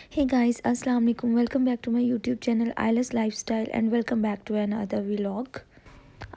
Hey guys, Assalamu alaikum. Welcome back to my YouTube channel Ilas Lifestyle and welcome back to another vlog.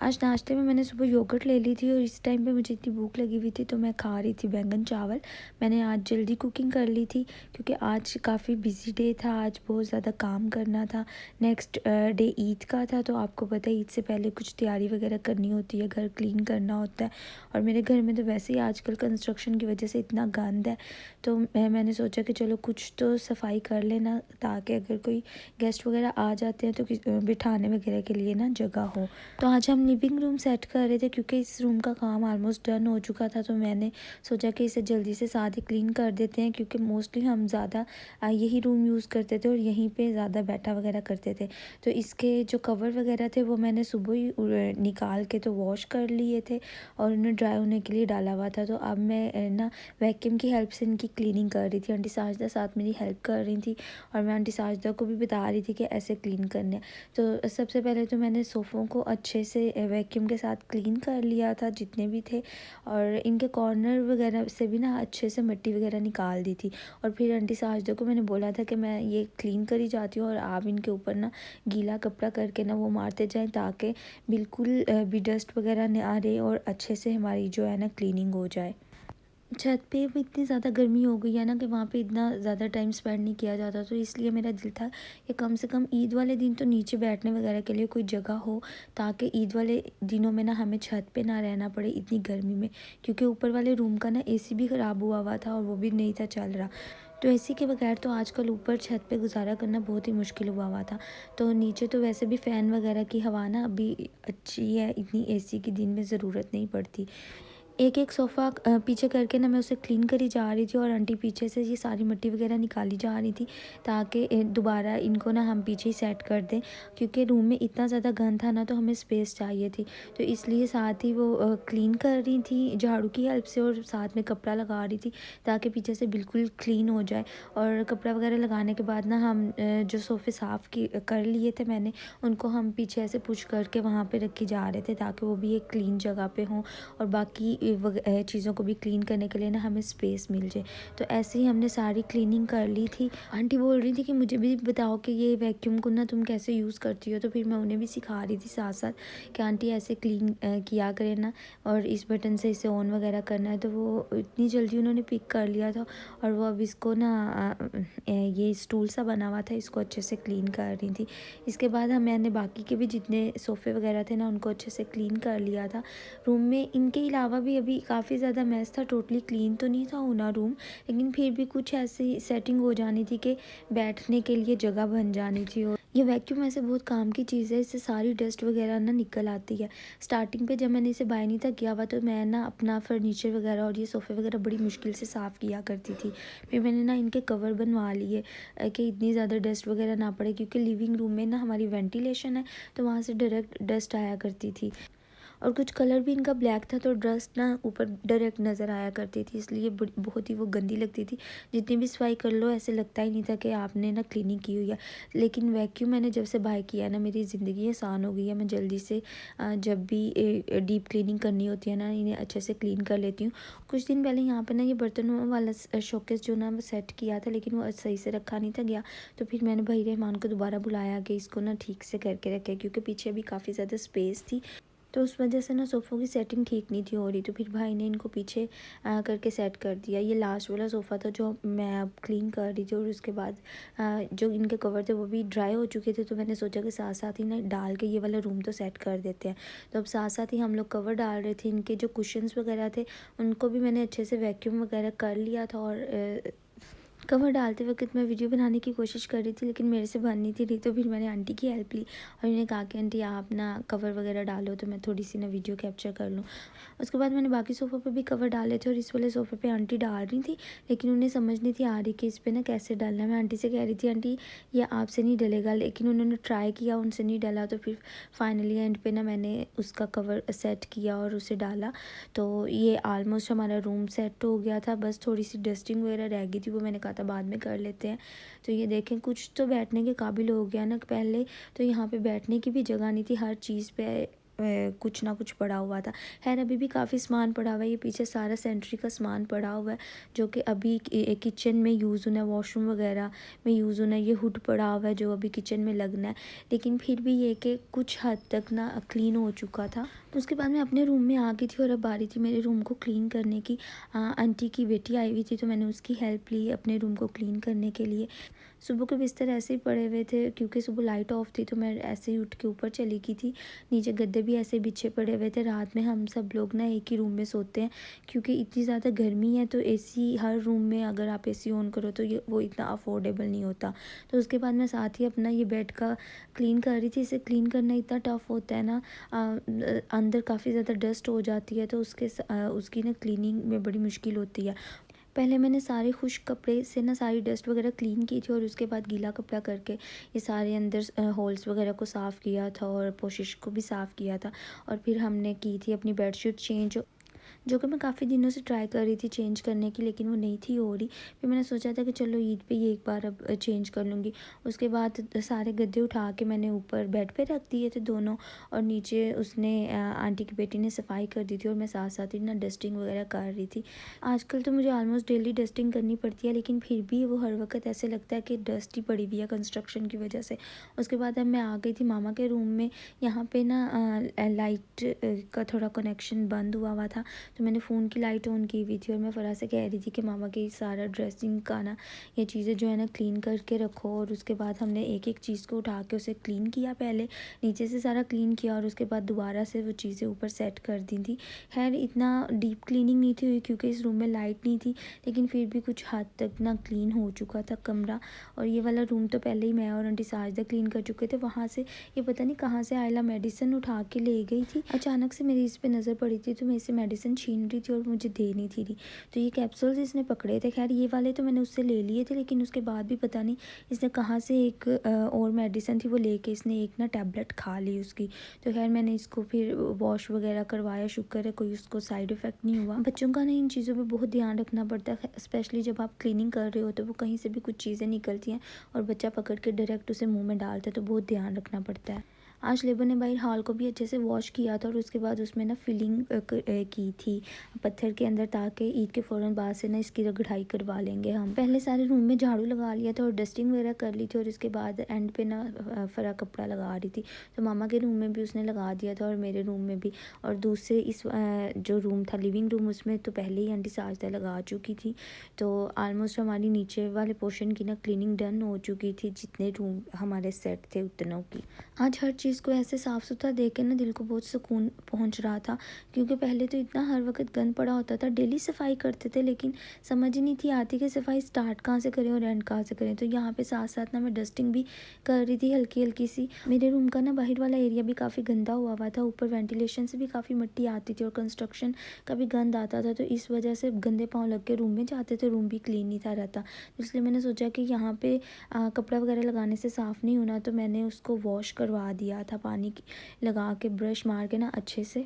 आज नाश्ते में मैंने सुबह yogurt ले ली थी और इस टाइम पे मुझे इतनी भूख लगी हुई थी तो मैं खा रही थी बैंगन चावल। मैंने आज जल्दी कुकिंग कर ली थी क्योंकि आज काफ़ी बिजी डे था, आज बहुत ज़्यादा काम करना था। नेक्स्ट डे ईद का था तो आपको पता है ईद से पहले कुछ तैयारी वगैरह करनी होती है, घर क्लीन करना होता है। और मेरे घर में तो वैसे ही आजकल कंस्ट्रक्शन की वजह से इतना गंद है तो मैंने सोचा कि चलो कुछ तो सफाई कर लेना ताकि अगर कोई गेस्ट वगैरह आ जाते हैं तो बिठाने वगैरह के लिए ना जगह हो। तो आज हम लिविंग रूम सेट कर रहे थे क्योंकि इस रूम का काम ऑलमोस्ट डन हो चुका था तो मैंने सोचा कि इसे जल्दी से साथ ही क्लीन कर देते हैं क्योंकि मोस्टली हम ज़्यादा यही रूम यूज़ करते थे और यहीं पे ज़्यादा बैठा वगैरह करते थे। तो इसके जो कवर वगैरह थे वो मैंने सुबह ही निकाल के तो वॉश कर लिए थे और उन्हें ड्राई होने के लिए डाला हुआ था। तो अब मैं ना वैक्यूम की हेल्प से इनकी क्लीनिंग कर रही थी। आंटी साजिदा साथ मेरी हेल्प कर रही थी और मैं आंटी साजिदा को भी बता रही थी कि ऐसे क्लीन करने हैं। तो सबसे पहले तो मैंने सोफ़ों को अच्छे से वैक्यूम के साथ क्लीन कर लिया था जितने भी थे और इनके कॉर्नर वगैरह से भी ना अच्छे से मिट्टी वगैरह निकाल दी थी। और फिर आंटी साजिदा को मैंने बोला था कि मैं ये क्लीन करी जाती हूँ और आप इनके ऊपर ना गीला कपड़ा करके ना वो मारते जाएं ताकि बिल्कुल भी डस्ट वगैरह नहीं आ रही और अच्छे से हमारी जो है ना क्लीनिंग हो जाए। छत पे भी इतनी ज़्यादा गर्मी हो गई है ना कि वहाँ पे इतना ज़्यादा टाइम स्पेंड नहीं किया जाता तो इसलिए मेरा दिल था कि कम से कम ईद वाले दिन तो नीचे बैठने वगैरह के लिए कोई जगह हो ताकि ईद वाले दिनों में ना हमें छत पे ना रहना पड़े इतनी गर्मी में, क्योंकि ऊपर वाले रूम का ना एसी भी ख़राब हुआ था और वो भी नहीं था चल रहा। तो एसी के बगैर तो आजकल ऊपर छत पे गुजारा करना बहुत ही मुश्किल हुआ था। तो नीचे तो वैसे भी फ़ैन वगैरह की हवा ना अभी अच्छी है, इतनी एसी की दिन में ज़रूरत नहीं पड़ती। एक एक सोफ़ा पीछे करके ना मैं उसे क्लीन करी जा रही थी और आंटी पीछे से ये सारी मिट्टी वगैरह निकाली जा रही थी ताकि दोबारा इनको ना हम पीछे ही सेट कर दें, क्योंकि रूम में इतना ज़्यादा गंद था ना तो हमें स्पेस चाहिए थी। तो इसलिए साथ ही वो क्लीन कर रही थी झाड़ू की हेल्प से और साथ में कपड़ा लगा रही थी ताकि पीछे से बिल्कुल क्लीन हो जाए। और कपड़ा वगैरह लगाने के बाद ना हम जो सोफ़े साफ़ की कर लिए थे मैंने उनको हम पीछे ऐसे पुश करके वहाँ पे रखे जा रहे थे ताकि वो भी एक क्लीन जगह पे हों और बाकी चीज़ों को भी क्लीन करने के लिए ना हमें स्पेस मिल जाए। तो ऐसे ही हमने सारी क्लीनिंग कर ली थी। आंटी बोल रही थी कि मुझे भी बताओ कि ये वैक्यूम को ना तुम कैसे यूज़ करती हो, तो फिर मैं उन्हें भी सिखा रही थी साथ साथ कि आंटी ऐसे क्लीन किया करें ना और इस बटन से इसे ऑन वगैरह करना है। तो वो इतनी जल्दी उन्होंने पिक कर लिया था और वो अब इसको ना ये स्टूल सा बना हुआ था इसको अच्छे से क्लीन कर रही थी। इसके बाद मैंने बाकी के भी जितने सोफ़े वगैरह थे ना उनको अच्छे से क्लीन कर लिया था। रूम में इनके अलावा भी अभी काफ़ी ज़्यादा मैस था, टोटली क्लीन तो नहीं था होना रूम, लेकिन फिर भी कुछ ऐसी सेटिंग हो जानी थी कि बैठने के लिए जगह बन जानी थी। और ये वैक्यूम ऐसे बहुत काम की चीज़ है, इससे सारी डस्ट वगैरह ना निकल आती है। स्टार्टिंग पे जब मैंने इसे बाय नहीं था किया हुआ तो मैं ना अपना फर्नीचर वगैरह और ये सोफ़े वगैरह बड़ी मुश्किल से साफ़ किया करती थी। फिर मैंने ना इनके कवर बनवा लिए कि इतनी ज़्यादा डस्ट वगैरह ना पड़े, क्योंकि लिविंग रूम में ना हमारी वेंटिलेशन है तो वहाँ से डायरेक्ट डस्ट आया करती थी और कुछ कलर भी इनका ब्लैक था तो डस्ट ना ऊपर डायरेक्ट नज़र आया करती थी, इसलिए बहुत ही वो गंदी लगती थी। जितनी भी सफाई कर लो ऐसे लगता ही नहीं था कि आपने ना क्लीनिंग की हुई है। लेकिन वैक्यूम मैंने जब से बाय किया ना मेरी ज़िंदगी आसान हो गई है। मैं जल्दी से जब भी डीप क्लीनिंग करनी होती है ना इन्हें अच्छे से क्लीन कर लेती हूँ। कुछ दिन पहले यहाँ पर ना ये बर्तनों वाला शोकेस जो ना वो सेट किया था लेकिन वो सही से रखा नहीं था गया, तो फिर मैंने भाई रहमान को दोबारा बुलाया कि इसको ना ठीक से करके रखे, क्योंकि पीछे भी काफ़ी ज़्यादा स्पेस थी तो उस वजह से ना सोफ़ों की सेटिंग ठीक नहीं थी हो रही। तो फिर भाई ने इनको पीछे करके सेट कर दिया। ये लास्ट वाला सोफ़ा था जो मैं अब क्लीन कर रही थी और उसके बाद जो इनके कवर थे वो भी ड्राई हो चुके थे तो मैंने सोचा कि साथ साथ ही ना डाल के ये वाला रूम तो सेट कर देते हैं। तो अब साथ साथ ही हम लोग कवर डाल रहे थे। इनके जो कुशन्स वगैरह थे उनको भी मैंने अच्छे से वैक्यूम वगैरह कर लिया था और कवर डालते वक्त मैं वीडियो बनाने की कोशिश कर रही थी लेकिन मेरे से बन नहीं थी रही, तो फिर मैंने आंटी की हेल्प ली और उन्होंने कहा कि आंटी आप ना कवर वगैरह डालो तो मैं थोड़ी सी ना वीडियो कैप्चर कर लूँ। उसके बाद मैंने बाकी सोफ़े पे भी कवर डाले थे और इस वाले सोफ़े पे आंटी डाल रही थी लेकिन उन्हें समझ नहीं थी आ रही कि इस पर ना कैसे डालना है। मैं आंटी से कह रही थी आंटी ये आपसे नहीं डलेगा, लेकिन उन्होंने ट्राई किया उनसे नहीं डला तो फिर फाइनली एंड पे ना मैंने उसका कवर सेट किया और उसे डाला। तो ये आलमोस्ट हमारा रूम सेट हो गया था, बस थोड़ी सी डस्टिंग वगैरह रह गई थी वो मैंने कहा था बाद में कर लेते हैं। तो ये देखें कुछ तो बैठने के काबिल हो गया ना। पहले तो यहाँ पे बैठने की भी जगह नहीं थी, हर चीज़ पे कुछ ना कुछ पड़ा हुआ था। खैर अभी भी काफ़ी सामान पड़ा हुआ है, ये पीछे सारा सैनिटरी का सामान पड़ा हुआ है जो कि अभी किचन में यूज़ होना है, वॉशरूम वगैरह में यूज़ होना है। ये हुड पड़ा हुआ है जो अभी किचन में लगना है, लेकिन फिर भी ये कि कुछ हद तक ना क्लीन हो चुका था। तो उसके बाद मैं अपने रूम में आ गई थी और अब आ रही थी मेरे रूम को क्लीन करने की। आंटी की बेटी आई हुई थी तो मैंने उसकी हेल्प ली अपने रूम को क्लीन करने के लिए। सुबह के बिस्तर ऐसे ही पड़े हुए थे क्योंकि सुबह लाइट ऑफ थी, तो मैं ऐसे ही उठ के ऊपर चली गई थी। नीचे गद्दे भी ऐसे बिछे पड़े हुए थे। रात में हम सब लोग ना एक ही रूम में सोते हैं क्योंकि इतनी ज़्यादा गर्मी है, तो एसी हर रूम में अगर आप एसी ऑन करो तो ये वो इतना अफोर्डेबल नहीं होता। तो उसके बाद मैं साथ ही अपना ये बेड का क्लीन कर रही थी। इसे क्लीन करना इतना टफ़ होता है ना, अंदर काफ़ी ज़्यादा डस्ट हो जाती है, तो उसकी ना क्लीनिंग में बड़ी मुश्किल होती है। पहले मैंने सारे खुश्क कपड़े से ना सारी डस्ट वगैरह क्लीन की थी और उसके बाद गीला कपड़ा करके ये सारे अंदर होल्स वगैरह को साफ़ किया था और पोशिश को भी साफ़ किया था। और फिर हमने की थी अपनी बेडशीट चेंज, जो कि मैं काफ़ी दिनों से ट्राई कर रही थी चेंज करने की, लेकिन वो नहीं थी हो रही। फिर मैंने सोचा था कि चलो ईद पे ये एक बार अब चेंज कर लूँगी। उसके बाद सारे गद्दे उठा के मैंने ऊपर बेड पे रख दिए थे दोनों, और नीचे उसने आंटी की बेटी ने सफाई कर दी थी और मैं साथ साथ ही ना डस्टिंग वगैरह कर रही थी। आजकल तो मुझे ऑलमोस्ट डेली डस्टिंग करनी पड़ती है, लेकिन फिर भी वो हर वक्त ऐसे लगता है कि डस्ट ही पड़ी हुई है कंस्ट्रक्शन की वजह से। उसके बाद अब मैं आ गई थी मामा के रूम में। यहाँ पे ना लाइट का थोड़ा कनेक्शन बंद हुआ था, तो मैंने फ़ोन की लाइट ऑन की हुई थी और मैं फ़रा से कह रही थी कि मामा के सारा ड्रेसिंग का ना ये चीज़ें जो है ना क्लीन करके रखो। और उसके बाद हमने एक एक चीज़ को उठा के उसे क्लीन किया, पहले नीचे से सारा क्लीन किया और उसके बाद दोबारा से वो चीज़ें ऊपर सेट कर दी थी। खैर इतना डीप क्लीनिंग नहीं थी हुई क्योंकि इस रूम में लाइट नहीं थी, लेकिन फिर भी कुछ हद तक ना क्लीन हो चुका था कमरा। और ये वाला रूम तो पहले ही मैं और आंटी साजिदा क्लीन कर चुके थे। वहाँ से ये पता नहीं कहाँ से आयला मेडिसिन उठा के ले गई थी। अचानक से मेरी इस पे नज़र पड़ी थी तो मैं इसे मेडिसिन छीन रही थी और मुझे दे नहीं थी रही। तो ये कैप्सूल्स इसने पकड़े थे। खैर ये वाले तो मैंने उससे ले लिए थे, लेकिन उसके बाद भी पता नहीं इसने कहाँ से एक और मेडिसिन थी वो लेके इसने एक ना टैबलेट खा ली उसकी। तो खैर मैंने इसको फिर वॉश वगैरह करवाया, शुक्र है कोई उसको साइड इफ़ेक्ट नहीं हुआ। बच्चों का ना इन चीज़ों पर बहुत ध्यान रखना पड़ता है, स्पेशली जब आप क्लीनिंग कर रहे हो तो वो कहीं से भी कुछ चीज़ें निकलती हैं और बच्चा पकड़ के डायरेक्ट उसे मुँह में डालता है, तो बहुत ध्यान रखना पड़ता है। आज लेबर ने बाहर हॉल को भी अच्छे से वॉश किया था और उसके बाद उसमें ना फिलिंग की थी पत्थर के अंदर, ताकि ईद के फ़ौरन बाद से ना इसकी रगड़ाई करवा लेंगे हम। पहले सारे रूम में झाड़ू लगा लिया था और डस्टिंग वगैरह कर ली थी और इसके बाद एंड पे ना फरा कपड़ा लगा रही थी। तो मामा के रूम में भी उसने लगा दिया था और मेरे रूम में भी, और दूसरे इस जो रूम था लिविंग रूम, उसमें तो पहले ही आंटी साजिदा लगा चुकी थी। तो ऑलमोस्ट हमारी नीचे वाले पोर्शन की ना क्लीनिंग डन हो चुकी थी, जितने रूम हमारे सेट थे उतनों की। आज हर चीज़ को ऐसे साफ़ सुथरा देख के ना दिल को बहुत सुकून पहुंच रहा था, क्योंकि पहले तो इतना हर वक्त गंद पड़ा होता था। डेली सफाई करते थे लेकिन समझ ही नहीं थी आती कि सफाई स्टार्ट कहाँ से करें और एंड कहाँ से करें। तो यहाँ पे साथ साथ ना मैं डस्टिंग भी कर रही थी हल्की हल्की सी। मेरे रूम का ना बाहर वाला एरिया भी काफ़ी गंदा हुआ था, ऊपर वेंटिलेशन से भी काफ़ी मिट्टी आती थी और कंस्ट्रक्शन का भी गंद आता था, तो इस वजह से गंदे पाँव लग के रूम में जाते थे, रूम भी क्लीन नहीं था रहता। इसलिए मैंने सोचा कि यहाँ पे कपड़ा वगैरह लगाने से साफ़ नहीं होना, तो मैंने उसको वॉश करवा दिया था पानी लगा के, ब्रश मार के ना अच्छे से।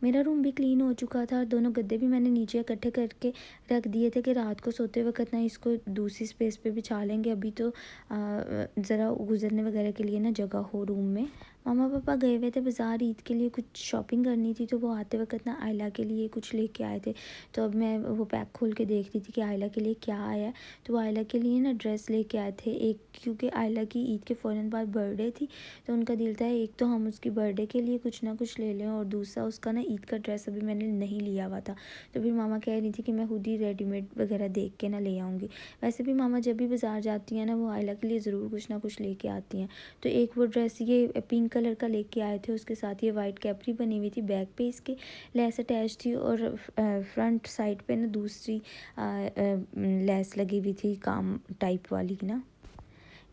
मेरा रूम भी क्लीन हो चुका था। दोनों गद्दे भी मैंने नीचे इकट्ठे करके रख दिए थे कि रात को सोते वक्त ना इसको दूसरी स्पेस पे बिछा लेंगे, अभी तो ज़रा गुजरने वगैरह के लिए ना जगह हो रूम में। मामा पापा गए हुए थे बाज़ार ईद के लिए, कुछ शॉपिंग करनी थी, तो वो आते वक्त ना आयला के लिए कुछ लेके आए थे। तो अब मैं वो पैक खोल के देख रही थी कि आयला के लिए क्या आया है। तो वो आयला के लिए ना ड्रेस लेके आए थे एक, क्योंकि आयला की ईद के फ़ौरन बाद बर्थडे थी, तो उनका दिल था एक तो हम उसकी बर्थडे के लिए कुछ ना कुछ ले लें और दूसरा उसका ना ईद का ड्रेस अभी मैंने नहीं लिया हुआ था। तो फिर मामा कह रही थी कि मैं खुद ही रेडीमेड वगैरह देख के ना ले आऊँगी। वैसे भी मामा जब भी बाज़ार जाती हैं ना वो आयला के लिए ज़रूर कुछ ना कुछ लेके आती हैं। तो एक वो ड्रेस ये पिंक कलर का लेके आए थे, उसके साथ ये वाइट कैपरी बनी हुई थी, बैक पे इसके लेस अटैच थी और फ्रंट साइड पे ना दूसरी लेस लगी हुई थी काम टाइप वाली ना।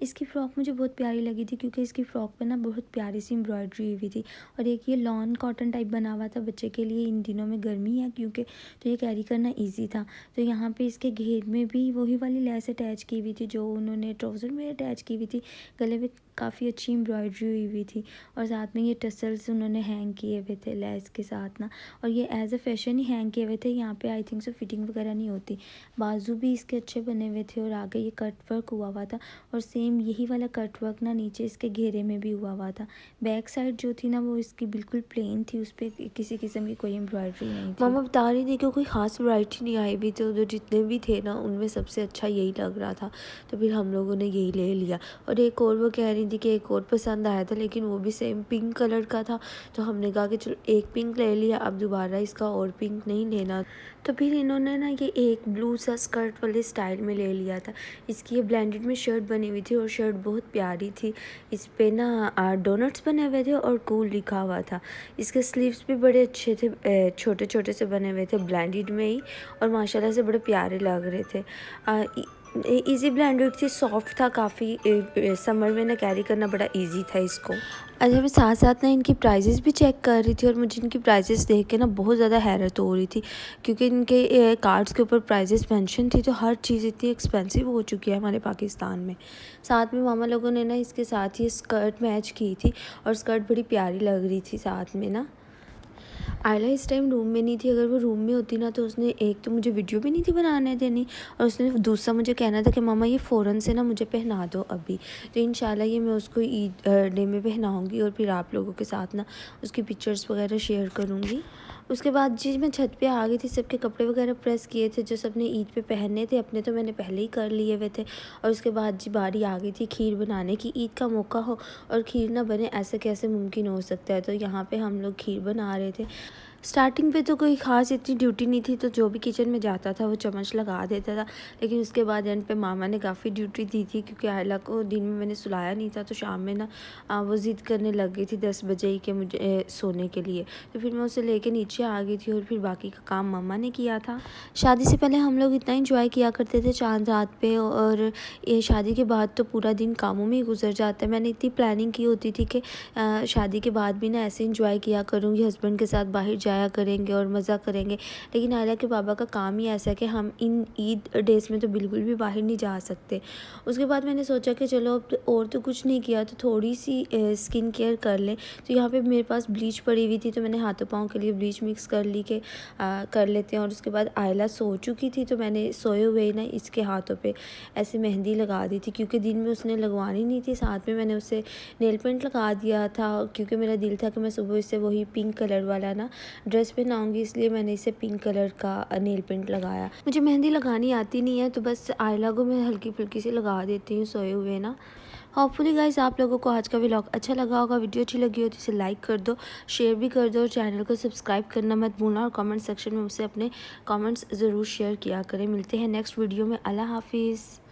इसकी फ़्रॉक मुझे बहुत प्यारी लगी थी क्योंकि इसकी फ़्रॉक पे ना बहुत प्यारी सी एम्ब्रॉयडरी हुई थी, और एक ये लॉन कॉटन टाइप बना हुआ था बच्चे के लिए। इन दिनों में गर्मी है क्योंकि, तो ये कैरी करना इजी था। तो यहाँ पे इसके घेर में भी वही वाली लेस अटैच की हुई थी जो उन्होंने ट्राउज़र में अटैच की हुई थी, गले में काफ़ी अच्छी एम्ब्रॉयडरी हुई हुई थी और साथ में ये टसल्स उन्होंने हैंग किए हुए थे लेस के साथ ना, और ये एज अ फैशन ही हैंग किए हुए थे। यहाँ पे आई थिंक सो फिटिंग वगैरह नहीं होती। बाजू भी इसके अच्छे बने हुए थे और आगे ये कट वर्क हुआ हुआ था और सेम यही वाला कट वर्क ना नीचे इसके घेरे में भी हुआ हुआ था। बैक साइड जो थी ना वो इसकी बिल्कुल प्लेन थी, उस पर किसी किस्म की कोई एम्ब्रॉयडरी नहीं थी। मामा बता रही थी कि कोई ख़ास वैरायटी नहीं आई हुई, तो जो जितने भी थे ना उनमें सबसे अच्छा यही लग रहा था, तो फिर हम लोगों ने यही ले लिया। और एक और वो कह रही थी कि एक और पसंद आया था, लेकिन वो भी सेम पिंक कलर का था, तो हमने कहा कि चलो एक पिंक ले लिया, अब दोबारा इसका और पिंक नहीं लेना। तो फिर इन्होंने ना ये एक ब्लू सा स्कर्ट वाले स्टाइल में ले लिया था। इसकी ये ब्लेंडेड में शर्ट बनी हुई थी और शर्ट बहुत प्यारी थी। इस पे ना डोनट्स बने हुए थे और कूल लिखा हुआ था। इसके स्लीव्स भी बड़े अच्छे थे, छोटे छोटे से बने हुए थे ब्लेंडेड में ही, और माशाल्लाह से बड़े प्यारे लग रहे थे। इजी ब्लेंडेड थी, सॉफ्ट था काफ़ी, समर में ना कैरी करना बड़ा इजी था इसको। अच्छा, मैं साथ साथ ना इनकी प्राइजेस भी चेक कर रही थी और मुझे इनकी प्राइजेस देख के ना बहुत ज़्यादा हैरत हो रही थी, क्योंकि इनके कार्ड्स के ऊपर प्राइजेस मेंशन थी, तो हर चीज़ इतनी एक्सपेंसिव हो चुकी है हमारे पाकिस्तान में। साथ में मामा लोगों ने ना इसके साथ ही स्कर्ट मैच की थी और स्कर्ट बड़ी प्यारी लग रही थी साथ में ना। आयला इस टाइम रूम में नहीं थी, अगर वो रूम में होती ना तो उसने एक तो मुझे वीडियो भी नहीं थी बनाने देनी, और उसने दूसरा मुझे कहना था कि मामा ये फ़ौरन से ना मुझे पहना दो अभी। तो इंशाल्लाह ये मैं उसको ईद डे में पहनाऊँगी और फिर आप लोगों के साथ ना उसकी पिक्चर्स वगैरह शेयर करूँगी। उसके बाद जी मैं छत पे आ गई थी, सबके कपड़े वगैरह प्रेस किए थे जो सबने ईद पे पहनने थे, अपने तो मैंने पहले ही कर लिए हुए थे। और उसके बाद जी बारी आ गई थी खीर बनाने की। ईद का मौका हो और खीर ना बने ऐसे कैसे मुमकिन हो सकता है, तो यहाँ पे हम लोग खीर बना रहे थे। स्टार्टिंग पे तो कोई ख़ास इतनी ड्यूटी नहीं थी, तो जो भी किचन में जाता था वो चम्मच लगा देता था, लेकिन उसके बाद एंड पे मामा ने काफ़ी ड्यूटी दी थी, क्योंकि आयला को दिन में मैंने सुलाया नहीं था, तो शाम में ना वो ज़िद करने लग गई थी 10 बजे ही कि मुझे सोने के लिए। तो फिर मैं उसे लेके नीचे आ गई थी और फिर बाकी का काम मामा ने किया था। शादी से पहले हम लोग इतना इंजॉय किया करते थे चाँद रात पे, और ये शादी के बाद तो पूरा दिन कामों में ही गुजर जाता है। मैंने इतनी प्लानिंग की होती थी कि शादी के बाद भी ना ऐसे इंजॉय किया करूँगी, हस्बैंड के साथ बाहर जाया करेंगे और मज़ा करेंगे, लेकिन आयला के पापा का काम ही ऐसा है कि हम इन ईद डेज़ में तो बिल्कुल भी बाहर नहीं जा सकते। उसके बाद मैंने सोचा कि चलो अब और तो कुछ नहीं किया, तो थोड़ी सी स्किन केयर कर लें। तो यहाँ पे मेरे पास ब्लीच पड़ी हुई थी, तो मैंने हाथों पाँव के लिए ब्लीच मिक्स कर ली कि कर लेते हैं। और उसके बाद आयला सो चुकी थी, तो मैंने सोए हुए ना इसके हाथों पे ऐसे मेहंदी लगा दी थी, क्योंकि दिन में उसने लगवानी नहीं थी। साथ में मैंने उसे नेल पेंट लगा दिया था, क्योंकि मेरा दिल था कि मैं सुबह इसे वही पिंक कलर वाला ना ड्रेस पहनाऊँगी, इसलिए मैंने इसे पिंक कलर का नेल पेंट लगाया। मुझे मेहंदी लगानी आती नहीं है, तो बस आयला को मैं हल्की फुल्की सी लगा देती हूँ सोए हुए ना। होपफुली गाइस आप लोगों को आज का व्लॉग अच्छा लगा होगा। वीडियो अच्छी लगी हो तो इसे लाइक कर दो, शेयर भी कर दो, और चैनल को सब्सक्राइब करना मत भूलना, और कमेंट सेक्शन में मुझसे अपने कमेंट्स ज़रूर शेयर किया करें। मिलते हैं नेक्स्ट वीडियो में। अल्लाह हाफिज़।